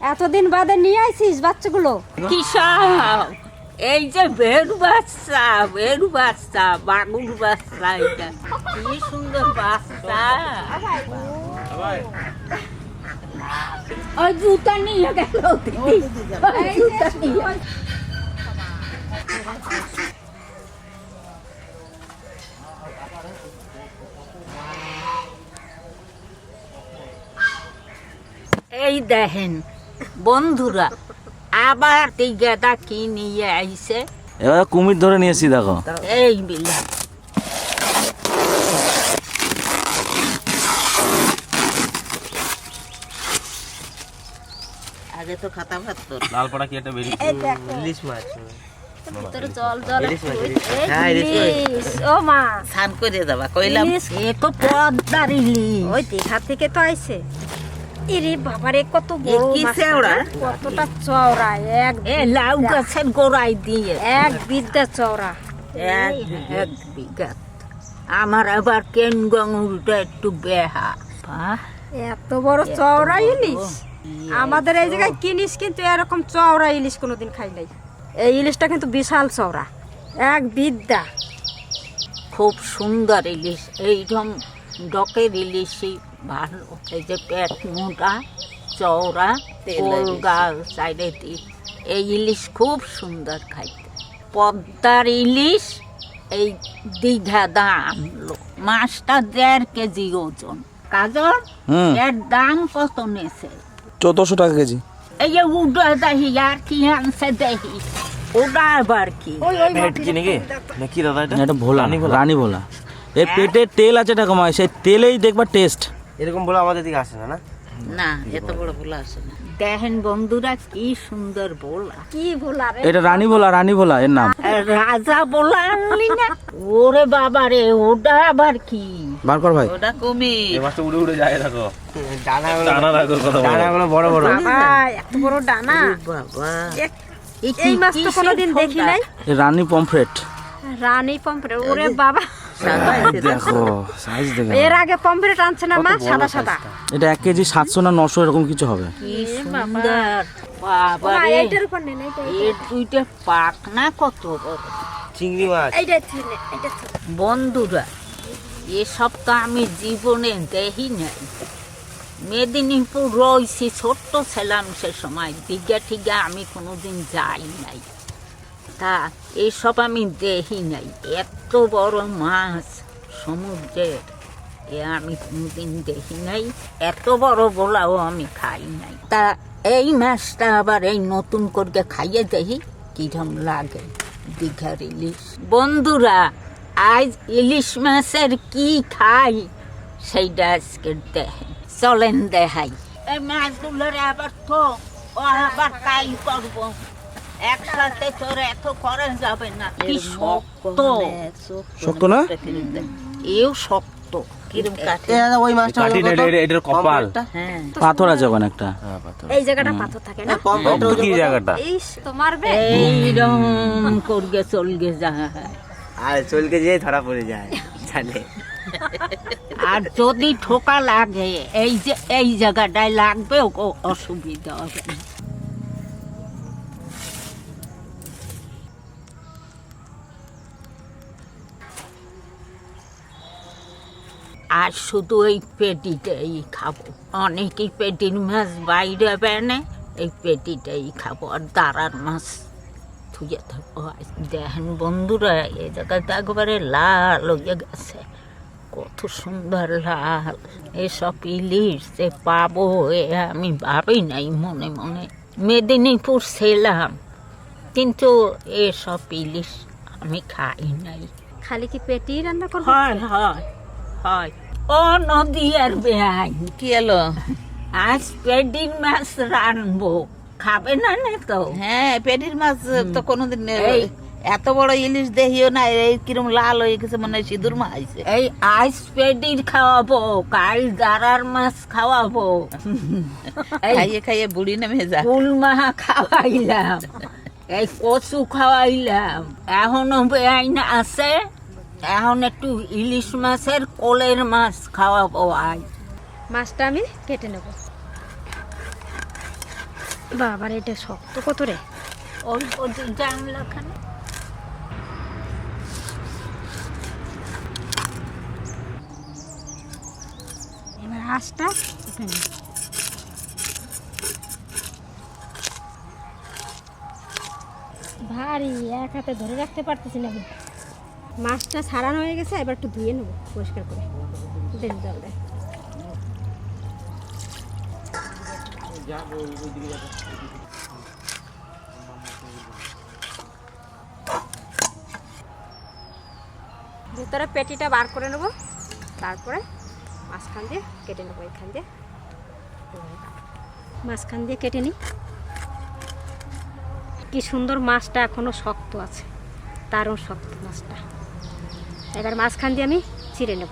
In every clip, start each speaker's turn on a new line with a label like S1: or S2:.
S1: এতদিন বাদে নিয়ে আইছিস বাচ্চাগুলো?
S2: কি সব এই যে বেরু বাচ্চা বাগুর বাচ্চা, এটা কি সুন্দর বাচ্চা। ওই জুতা নিয়ে গেল জুতা নিয়ে। এই দেখেন বন্ধুরা, আবার এই গেদা কি নিয়ে আইছে।
S3: এবার কুমির ধরে নিয়েছি দেখো।
S2: এই বিলা আগে তো খাতা ভাত তো
S3: লালপাড়া কি একটা বেরিয়ে
S4: ইলিশ মাছ।
S1: ভিতরে জল জল।
S4: হ্যাঁ,
S1: ইলিশ, ও মা
S4: স্নান করে যাবা কইলাম।
S2: এ তো পদ্মার ইলিশ।
S1: ওই দীঘা থেকে তো আইছে। এরে বাবারে কত বড়
S4: কি
S1: মাছ,
S4: চওড়া?
S1: কতটা চওড়া, এক
S2: এ লাউ গাছের গোড়ায় দিয়ে
S1: এক বিদ্যা চওড়া।
S2: এক বিঘা। আমার আবার কেন গং উল্টো একটু বেহা। বাহ,
S1: এত বড় চওড়া ইলিশ আমাদের এই জায়গায় কিনিস, কিন্তু এরকম চওড়া ইলিশ কোনোদিন খাই নাই। এই ইলিশটা কিন্তু বিশাল চওড়া, এক বিদ্যা।
S2: খুব সুন্দর ইলিশ। এইরকম ডকের ইলিশই ভালো। এই যে পেট মোটা চওড়া গোলগা সাইডে দিক, এই ইলিশ খুব সুন্দর খাইতে। পদ্মার ইলিশ এই দীঘা দাম মাছটা 1.5 কেজি ওজন। কাজল এর দাম কত নেছে?
S3: 1400 টাকা কেজি।
S2: এই যে উডা দেখি আর কি আনছে দেখি, ওটা আবার কি?
S4: ভেটকি নাকি নাকি দাদা এটা?
S3: এটা ভোলা, রানী ভোলা। এই পেটে তেল আছে ঠাকুমা, সেই তেলেই দেখবা টেস্ট।
S4: এরকম বলে আমাদের দিকে আসে না। না
S2: না, এত বড় ভোলা আসে না। দেখেন বন্ধুরা কি সুন্দর ভোলা।
S1: কি ভোলা রে?
S3: এটা রানী ভোলা, রানী ভোলা এর নাম।
S2: রাজা ভোলা আনলি না? ওরে বাবা রে, ওটা আবার কি?
S3: বার কর ভাই।
S2: ওটা কুমির।
S3: এই মাছটা উড়ে উড়ে যায় দেখো।
S4: ডানাগুলো
S3: ডানা রাখো কত বড়।
S4: ডানাগুলো বড় বড়।
S1: বাবা এত বড় ডানা।
S2: বাবা
S1: এই মাছ তো কোনোদিন দেখি নাই।
S3: এই রানী পমফ্রেট
S1: রানী পমফ্রেট, ওরে বাবা
S3: দেখো, সাইজ দেখো।
S1: এর আগে পমফ্রেট আনছে না মা, সাদা সাদা।
S3: এটা 1 কেজি 700 না 900 এরকম কিছু হবে।
S2: কি সুন্দর বাবা
S1: মা
S2: রে।
S1: এইটার উপর নেন,
S2: এর দুইটা পাক না কত বড়।
S4: চিংড়ি মাছ।
S1: এইটা ছেলে, এইটা ছেলে।
S2: বন্ধুরা এসব তো আমি জীবনে দেখি নাই। মেদিনীপুর রয়েছি, ছোট্ট ছিলাম সে সময়, দীঘা ঠিঘা আমি কোনোদিন যাই নাই। তা এইসব আমি দেখি নাই। এত বড় মাছ সমুদ্রে এ আমি কোনোদিন দেখি নাই। এত বড় বলাও আমি খাই নাই। তা এই মাছটা আবার এই নতুন করে খাইয়ে দেখি কিরম লাগে দীঘার ইলিশ। বন্ধুরা আজ ইলিশ মাছের কি খাই সেইটা আজকে দেখেন, চলেন দেখাই। এই মাছগুলোর আবার তো ও আবার কাই করবো, একসাথে তোর এত করা যাবে না। কি শক্ত,
S3: শক্ত না?
S2: এও শক্ত। কিরম কাটে?
S4: ওই মাছটা
S3: কাটি না, এটার কপাল।
S2: হ্যাঁ,
S3: পাথর আছে ওখানে একটা।
S1: এই জায়গাটা পাথর থাকে না?
S3: কি জায়গাটা?
S1: এই তো মারবে।
S2: এইরকম করগে চলগে যায়।
S4: আর চলকে যেয়ে ধরা পড়ে যায় জানে।
S2: আর যদি ঠোকা লাগে এই যে এই জায়গাটায় লাগবে, অসুবিধা হবে না। আর শুধু এই পেটিটাই খাবো। অনেকেই পেটির মাছ বাইরে বেনে, এই পেটিটাই খাবো। আর দাঁড়ার মাছ থুয়ে থাকবো। দেখেন বন্ধুরা এই জায়গাটা একবারে লাল হয়ে গেছে, কত সুন্দর লাল। এসব ইলিশ যে পাবো এ আমি ভাবি নাই মনে মনে। মেদিনীপুর ছিলাম কিন্তু এসব ইলিশ আমি খাই নাই।
S1: খালি কি পেটি রান্না করবে?
S2: হয় হয় হয়। ও নদী আর বেআইন
S5: কি এলো?
S2: আজ পেটির মাছ রানবো, খাবে না নে তো?
S5: হ্যাঁ, পেটির মাছ তো কোনোদিন
S2: এই
S5: এত বড় ইলিশ দেখিও না। এই কিরম লাল হয়ে গেছে, মনে হয় সিঁদুর মাছ।
S2: এই আজ পেটির খাওয়াবো, কাল দাঁড়ার মাছ খাওয়াবো। এই
S5: খাইয়ে খাইয়ে বুড়ি নেমে যা।
S2: ফুল মাহা খাওয়াইলাম, এই কচু খাওয়াইলাম, এখনো বেআইন আছে। এখন একটু ইলিশ মাছের কোলের মাছ খাওয়াবো। আই
S1: মাছটা আমি কেটে নেব। বাবার এটা শক্ত কত রে।
S2: অল্প জানলাখানে
S1: এবার আঁচটা এখানে ভারী, এক হাতে ধরে রাখতে পারতেছি না। মাছটা ছাড়ানো হয়ে গেছে, এবার একটু ধুয়ে নেবো পরিষ্কার করে দেন জলটা। ভিতরে পেটিটা বার করে নেবো, তারপরে মাঝখান দিয়ে কেটে নেবো। এখান দিয়ে মাঝখান দিয়ে কেটে নিই। কি সুন্দর, মাছটা এখনো শক্ত আছে, দারুণ শক্ত মাছটা। এবার মাঝখান দিয়ে আমি চিড়ে নেব।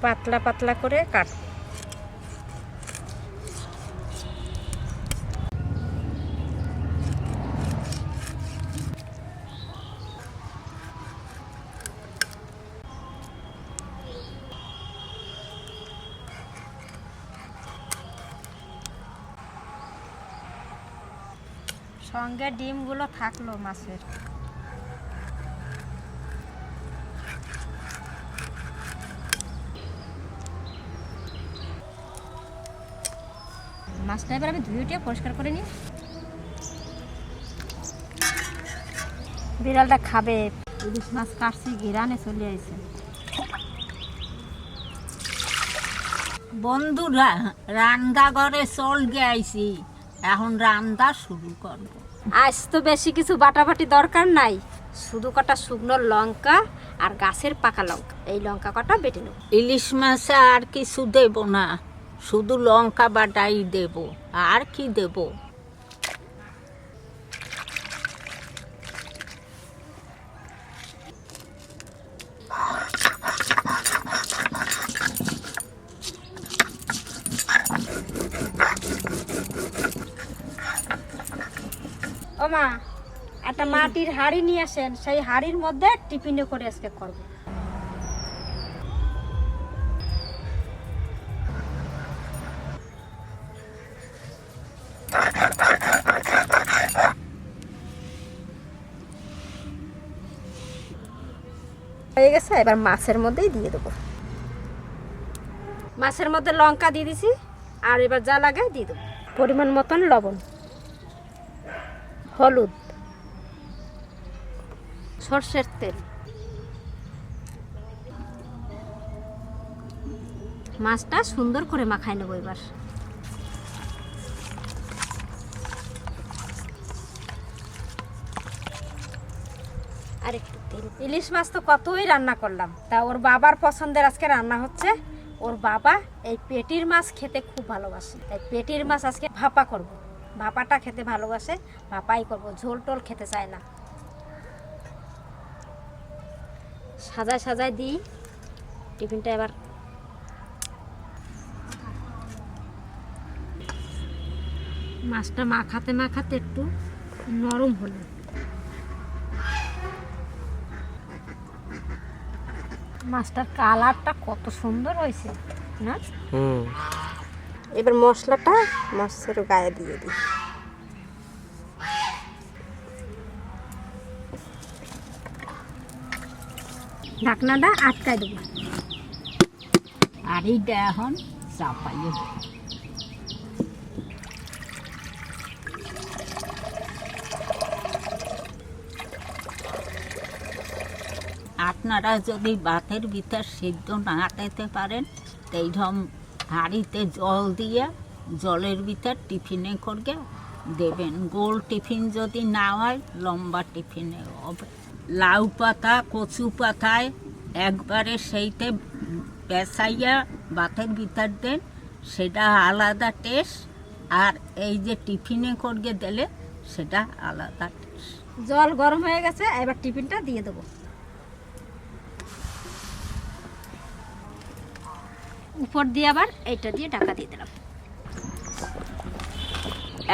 S1: পাতলা পাতলা করে কাট। সঙ্গে ডিমগুলো থাকলো মাছের। মাছটা এবার আমি ধুয়ে পরিষ্কার করে নিই। বিড়ালটা খাবে। ইলিশ মাছ কাটছি, ঘিরানে চলে আসছে।
S2: বন্ধুরা, রান্না ঘরে চল গেছি, এখন রান্না শুরু করব।
S1: আজ তো বেশি কিছু বাটাবাটি দরকার নাই, শুধু কটা শুকনো লঙ্কা আর গাছের পাকা লঙ্কা, এই লঙ্কা কটা বেটে নেব।
S2: ইলিশ মাছে আর কিছু দেব না, শুধু লঙ্কা বাটাই দেব। আর কি দেব?
S1: ও মা, একটা মাটির হাঁড়ি নিয়ে আসেন, সেই হাঁড়ির মধ্যে টিফিনে করে আজকে করবো। হয়ে গেছে, এবার মাছের মধ্যেই দিয়ে দেবো। মাছের মধ্যে লঙ্কা দিয়ে দিছি, আর এবার যা লাগে দিয়ে দেবো। পরিমাণ মতন লবণ, হলুদ, সর্ষের তেল। মাছটা সুন্দর করে মাখাই নেবো এবার। আর একটু তেল। ইলিশ মাছ তো কতই রান্না করলাম, তা ওর বাবার পছন্দের আজকে রান্না হচ্ছে। ওর বাবা এই পেটির মাছ খেতে খুব ভালোবাসে, তাই পেটির মাছ আজকে ভাপা করব। ভাপাটা খেতে ভালোবাসে, ভাপাই করব, ঝোল টোল খেতে চায় না। সাজায় সাজায় দিই টিফিনটা। এবার মাছটা মাখাতে মাখাতে একটু নরম হলো। মাছটার কালারটা কত সুন্দর হয়েছে না? এবার মশলাটা মাছের গায়ে দিয়ে দিই। ঢাকনাটা আটকায় দেবো।
S2: আর এইটা এখন চাপাইয়ে দেব। আপনারা যদি ভাতের ভিতর সিদ্ধ না দিতে পারেন, এইরকম হাঁড়িতে জল দিয়ে জলের ভিতর টিফিনে করে দেবেন। গোল টিফিন যদি না হয়, লম্বা টিফিনে হবে। লাউ পাতা, কচু পাতায় একবারে সেইতে পেঁচাইয়া ভাতের ভিতর দেন, সেটা আলাদা টেস্ট। আর এই যে টিফিনে করে দিলে সেটা আলাদা টেস্ট।
S1: জল গরম হয়ে গেছে, এবার টিফিনটা দিয়ে দেবো। উপর দিয়ে আবার এইটা দিয়ে ঢাকা দিয়ে দিলাম।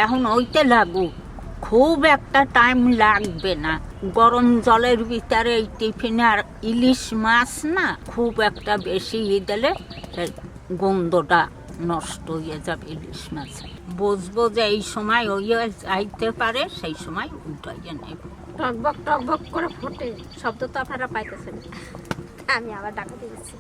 S2: এখন ওইতে লাগুক। খুব একটা টাইম লাগবে না। গরম জলের ভিতরে এই টিফিনে আর ইলিশ মাছ না খুব একটা বেশি দিলে সেই গন্ধটা নষ্ট হয়ে যাবে ইলিশ মাছের। বুঝবো যে এই সময় হয়ে যাইতে পারে, সেই সময় উঠাইয়ে নেব।
S1: টকবক টকবক করে ফোটে, শব্দ তো আপনারা পাইতেছেন। আমি আবার ডাকা দিয়েছি।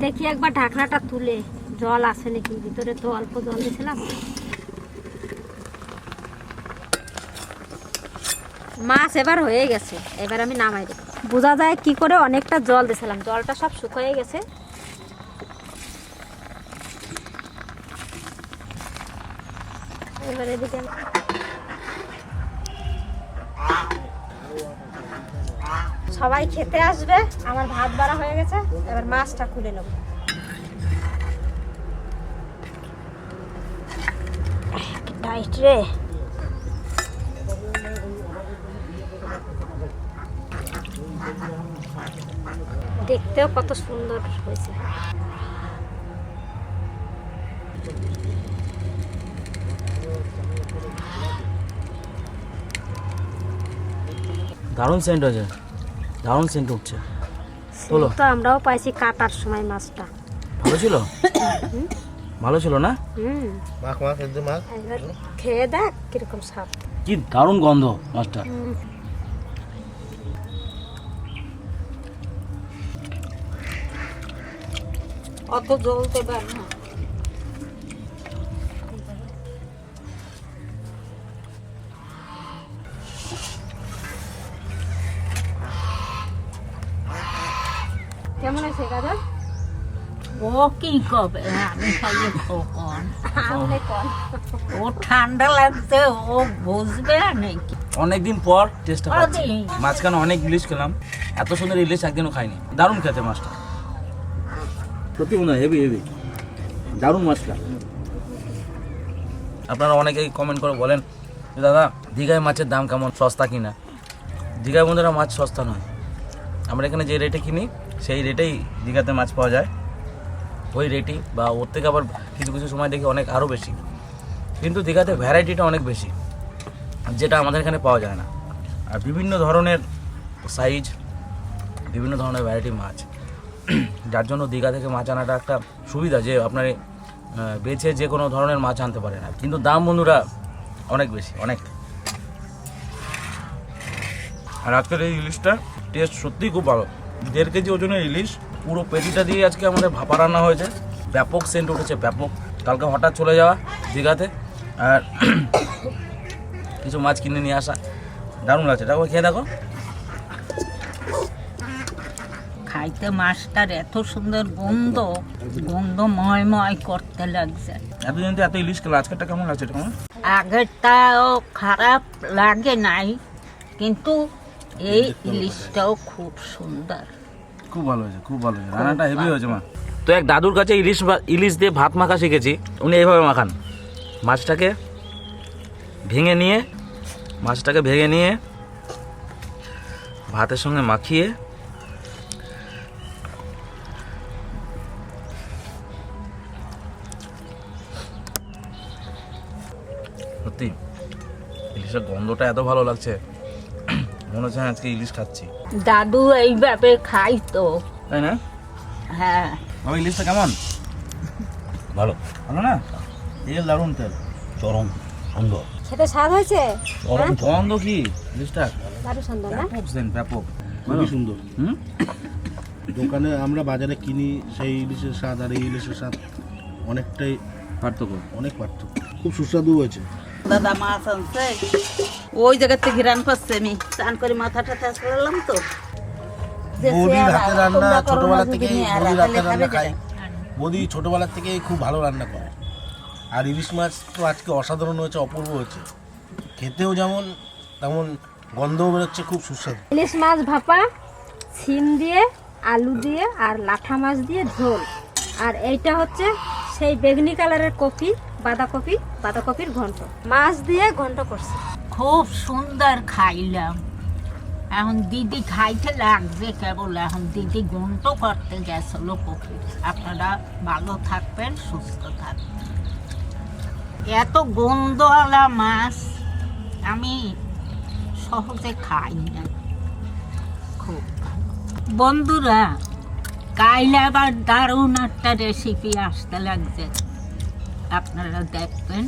S1: দেখি একবার ঢাকনাটা তুলে জল আছে নাকি ভিতরে, তো অল্প জল দিয়েছিলাম। মাছ এবার হয়ে গেছে, এবার আমি নামাই দেব। বোঝা যায় কি করে, অনেকটা জল দিয়েছিলাম, জলটা সব শুকিয়ে গেছে। এবার এদিকে সবাই খেতে আসবে, আমার ভাত বাড়া হয়ে গেছে, এবার মাছটা খুলে নেব। টাইট রে, দেখতেও কত সুন্দর হয়েছে।
S3: দারুণ সেন্ট হয়েছে, দারুণ সেন্ট উঠছে। তোলো।
S1: তো আমরাও পাইছি কাটার সময় মাছটা।
S3: ভালো ছিল, ভালো ছিল না?
S4: মাখ মাখ একদম মাখ।
S1: একবার খেয়ে দেখ কিরকম স্বাদ।
S3: কি দারুণ গন্ধ মাছটা।
S2: অত জ্বলতে পার না।
S1: কেমন আছে দাদা?
S2: ও কি কবে, আমি খাইয়ে কখন
S1: আমলে কল।
S2: ও ঠান্ডা লাগছে, ও বুঝবে নাকি?
S3: অনেকদিন পর টেস্টটা পাচ্ছি।
S2: আরে।
S3: মাঝখানে অনেক ইলিশ খেলাম, এত সুন্দর ইলিশ একদিনও খাইনি। দারুণ খেতে মাছটা, সত্যি মনে হয় হেভি হেভি, দারুণ মাছটা। আপনারা অনেকেই কমেন্ট করে বলেন যে দাদা দীঘায় মাছের দাম কেমন, সস্তা কিনা। দীঘায় বন্ধুরা মাছ সস্তা নয়, আমরা এখানে যে রেটে কিনি সেই রেটেই দীঘাতে মাছ পাওয়া যায়, ওই রেটই বা ওর থেকে আবার কিছু কিছু সময় দেখি অনেক আরও বেশি। কিন্তু দীঘাতে ভ্যারাইটিটা অনেক বেশি, যেটা আমাদের এখানে পাওয়া যায় না। আর বিভিন্ন ধরনের সাইজ, বিভিন্ন ধরনের ভ্যারাইটি মাছ, যার জন্য দীঘা থেকে মাছ আনাটা একটা সুবিধা, যে আপনার বেছে যে কোনো ধরনের মাছ আনতে পারেন। আর কিন্তু দাম বন্ধুরা অনেক বেশি, অনেক। আর আজকের এই ইলিশটা টেস্ট সত্যিই খুব ভালো। 1.5 কেজি ওজনের ইলিশ, পুরো পেটিটা দিয়ে আজকে আমাদের ভাপা রান্না হয়েছে। ব্যাপক সেন্ট উঠেছে, ব্যাপক। কালকে হঠাৎ চলে যাওয়া দীঘাতে, আর কিছু মাছ কিনে নিয়ে আসা, দারুণ লাগছে। এটা খেয়ে দেখো।
S2: খাইতে মাছটার এত সুন্দর গন্ধ, গন্ধ ময় ময় করতে লাগছে।
S3: এতদিন তো এত ইলিশ খেলো, আজকেরটা কেমন লাগছে? এটা কেমন?
S2: আগেরটাও খারাপ লাগে নাই, কিন্তু এই ইলিশটাও খুব সুন্দর।
S3: খুব ভালো হয়েছে, খুব ভালো হয়েছে, রান্নাটা হেভি হয়েছে মা। তো এক দাদুর কাছে ইলিশ দিয়ে ভাত মাখা শিখেছি। উনি এইভাবে মাখান, মাছটাকে ভেঙে নিয়ে ভাতের সঙ্গে মাখিয়ে সত্যি ইলিশের গন্ধটা এত ভালো লাগছে, মনে হচ্ছে আজকে ইলিশ খাচ্ছি।
S2: দাদু এইভাবে খাইতো,
S3: তাই না?
S2: হ্যাঁ।
S3: বাবা ইলিশটা কেমন? ভালো, ভালো না? তেল দারুণ, তেল চরম সুন্দর।
S1: খেতে স্বাদ হয়েছে?
S3: চরম গন্ধ কি ইলিশটা,
S1: দারুণ সুন্দর না?
S3: ব্যাপক সেন্ট, ব্যাপক,
S6: খুবই সুন্দর।
S3: হুম।
S6: দোকানে আমরা বাজারে কিনি সেই ইলিশের স্বাদ আর এই ইলিশের স্বাদ অনেকটাই
S3: পার্থক্য,
S6: অনেক পার্থক্য। খুব সুস্বাদু হয়েছে।
S5: দাদা মাছ আনছে, ওই জায়গা থেকে ঘিরান পাচ্ছে। আমি স্নান করে মাথাটা ঠাস করলাম তো।
S6: বৌদির হাতে রান্না ছোটবেলা থেকেই, বৌদির হাতে রান্না খাই। বৌদি ছোটবেলা থেকেই খুব ভালো রান্না করে। আর ইলিশ মাছ তো আজকে অসাধারণ হয়েছে, অপূর্ব হয়েছে। খেতেও যেমন তেমন, গন্ধও বেরোচ্ছে, খুব সুস্বাদু।
S1: ইলিশ মাছ ভাপা, সিম দিয়ে, আলু দিয়ে আর লাঠা মাছ দিয়ে ঝোল। আর এইটা হচ্ছে সেই বেগনি কালারের কপি, বাঁধাকপির ঘন্ট, মাছ দিয়ে ঘন্ট করছে।
S2: খুব সুন্দর খাইলাম। এখন দিদি খাইতে লাগবে কেবল, এখন দিদি গন্ধ করতে গেছিল পুকুর। আপনারা ভালো থাকবেন, সুস্থ থাকবেন। এত গন্ধওয়ালা মাছ আমি সহজে খাই না, খুব ভালো। বন্ধুরা, কাল আবার দারুণ একটা রেসিপি আসতে লাগছে, আপনারা দেখবেন।